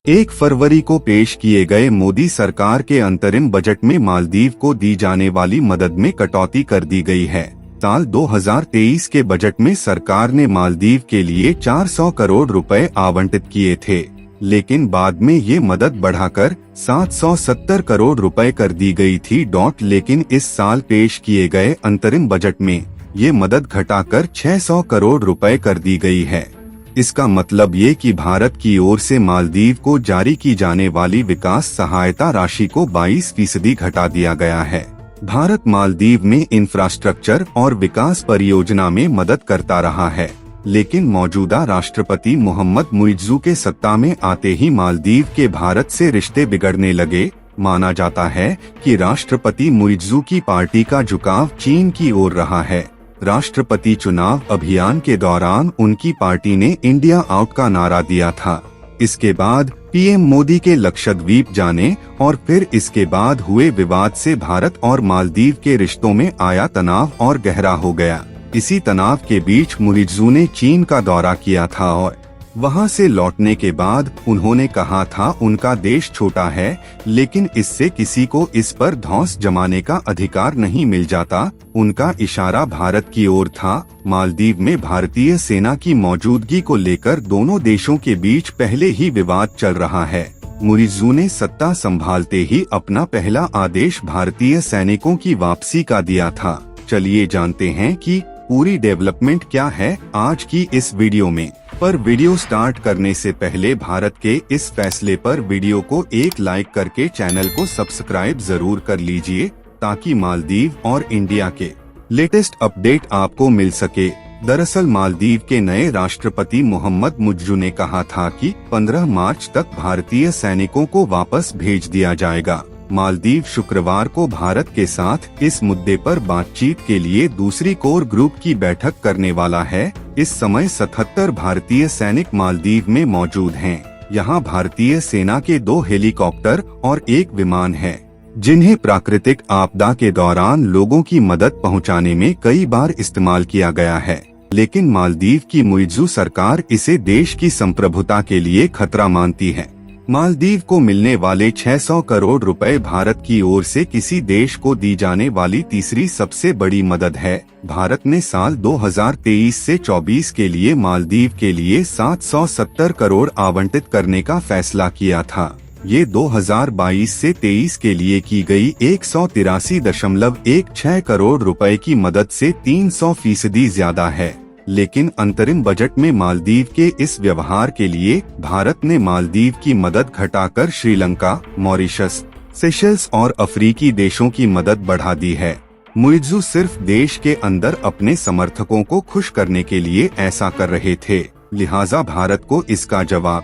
1 फरवरी को पेश किए गए मोदी सरकार के अंतरिम बजट में मालदीव को दी जाने वाली मदद में कटौती कर दी गई है। साल 2023 के बजट में सरकार ने मालदीव के लिए 400 करोड़ रुपए आवंटित किए थे, लेकिन बाद में ये मदद बढ़ाकर 770 करोड़ रुपए कर दी गई थी। लेकिन इस साल पेश किए गए अंतरिम बजट में ये मदद घटाकर 600 करोड़ रुपए कर दी गई है। इसका मतलब ये कि भारत की ओर से मालदीव को जारी की जाने वाली विकास सहायता राशि को 22% घटा दिया गया है। भारत मालदीव में इंफ्रास्ट्रक्चर और विकास परियोजना में मदद करता रहा है, लेकिन मौजूदा राष्ट्रपति मोहम्मद मुइज्जू के सत्ता में आते ही मालदीव के भारत से रिश्ते बिगड़ने लगे। माना जाता है कि राष्ट्रपति मुइज्जू की पार्टी का झुकाव चीन की ओर रहा है। राष्ट्रपति चुनाव अभियान के दौरान उनकी पार्टी ने इंडिया आउट का नारा दिया था। इसके बाद पीएम मोदी के लक्षद्वीप जाने और फिर इसके बाद हुए विवाद से भारत और मालदीव के रिश्तों में आया तनाव और गहरा हो गया। इसी तनाव के बीच मुइज्जू ने चीन का दौरा किया था और वहां से लौटने के बाद उन्होंने कहा था उनका देश छोटा है, लेकिन इससे किसी को इस पर धौंस जमाने का अधिकार नहीं मिल जाता। उनका इशारा भारत की ओर था। मालदीव में भारतीय सेना की मौजूदगी को लेकर दोनों देशों के बीच पहले ही विवाद चल रहा है। मुइज्जू ने सत्ता संभालते ही अपना पहला आदेश भारतीय सैनिकों की वापसी का दिया था। चलिए जानते हैं कि पूरी डेवलपमेंट क्या है आज की इस वीडियो में। पर वीडियो स्टार्ट करने से पहले भारत के इस फैसले पर वीडियो को एक लाइक करके चैनल को सब्सक्राइब जरूर कर लीजिए, ताकि मालदीव और इंडिया के लेटेस्ट अपडेट आपको मिल सके। दरअसल मालदीव के नए राष्ट्रपति मोहम्मद मुइज्जू ने कहा था कि 15 मार्च तक भारतीय सैनिकों को वापस भेज दिया जाएगा। मालदीव शुक्रवार को भारत के साथ इस मुद्दे पर बातचीत के लिए दूसरी कोर ग्रुप की बैठक करने वाला है। इस समय 77 भारतीय सैनिक मालदीव में मौजूद हैं। यहाँ भारतीय सेना के 2 हेलीकॉप्टर और 1 विमान है, जिन्हें प्राकृतिक आपदा के दौरान लोगों की मदद पहुँचाने में कई बार इस्तेमाल किया गया है। लेकिन मालदीव की मुइज्जू सरकार इसे देश की संप्रभुता के लिए खतरा मानती है। मालदीव को मिलने वाले 600 करोड़ रुपए भारत की ओर से किसी देश को दी जाने वाली तीसरी सबसे बड़ी मदद है। भारत ने साल 2023 से 24 के लिए मालदीव के लिए 770 करोड़ आवंटित करने का फैसला किया था। ये 2022 से 23 के लिए की गई 183.16 करोड़ रुपए की मदद से 300% ज्यादा है। लेकिन अंतरिम बजट में मालदीव के इस व्यवहार के लिए भारत ने मालदीव की मदद घटाकर श्रीलंका, मॉरिशस, सेशल्स और अफ्रीकी देशों की मदद बढ़ा दी है। मुइज्जू सिर्फ देश के अंदर अपने समर्थकों को खुश करने के लिए ऐसा कर रहे थे, लिहाजा भारत को इसका जवाब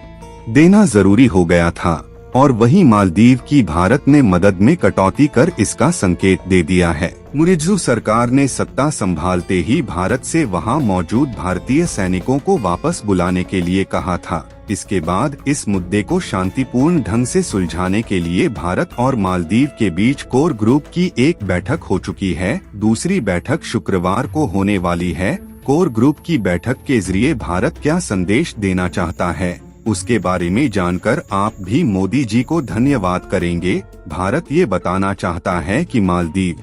देना जरूरी हो गया था। और वहीं मालदीव की भारत ने मदद में कटौती कर इसका संकेत दे दिया है। मुइज्जू सरकार ने सत्ता संभालते ही भारत से वहां मौजूद भारतीय सैनिकों को वापस बुलाने के लिए कहा था। इसके बाद इस मुद्दे को शांतिपूर्ण ढंग से सुलझाने के लिए भारत और मालदीव के बीच कोर ग्रुप की एक बैठक हो चुकी है। दूसरी बैठक शुक्रवार को होने वाली है। कोर ग्रुप की बैठक के जरिए भारत क्या संदेश देना चाहता है, उसके बारे में जानकर आप भी मोदी जी को धन्यवाद करेंगे। भारत ये बताना चाहता है कि मालदीव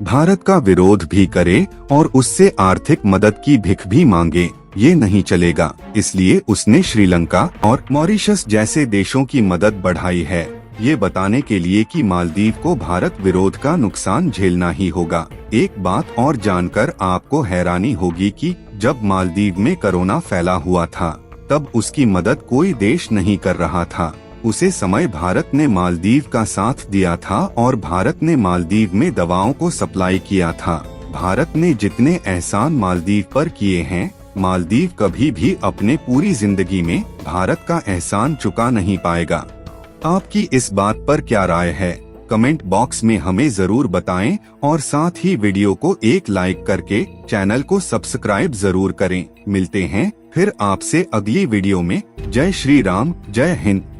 भारत का विरोध भी करे और उससे आर्थिक मदद की भिख भी मांगे, ये नहीं चलेगा। इसलिए उसने श्रीलंका और मॉरिशस जैसे देशों की मदद बढ़ाई है, ये बताने के लिए कि मालदीव को भारत विरोध का नुकसान झेलना ही होगा। एक बात और जानकर आपको हैरानी होगी कि जब मालदीव में कोरोना फैला हुआ था, तब उसकी मदद कोई देश नहीं कर रहा था। उसे समय भारत ने मालदीव का साथ दिया था और भारत ने मालदीव में दवाओं को सप्लाई किया था। भारत ने जितने एहसान मालदीव पर किए हैं, मालदीव कभी भी अपने पूरी जिंदगी में भारत का एहसान चुका नहीं पाएगा। आपकी इस बात पर क्या राय है? कमेंट बॉक्स में हमें जरूर बताएं और साथ ही वीडियो को एक लाइक करके चैनल को सब्सक्राइब जरूर करें। मिलते हैं फिर आपसे अगली वीडियो में। जय श्री राम, जय हिंद।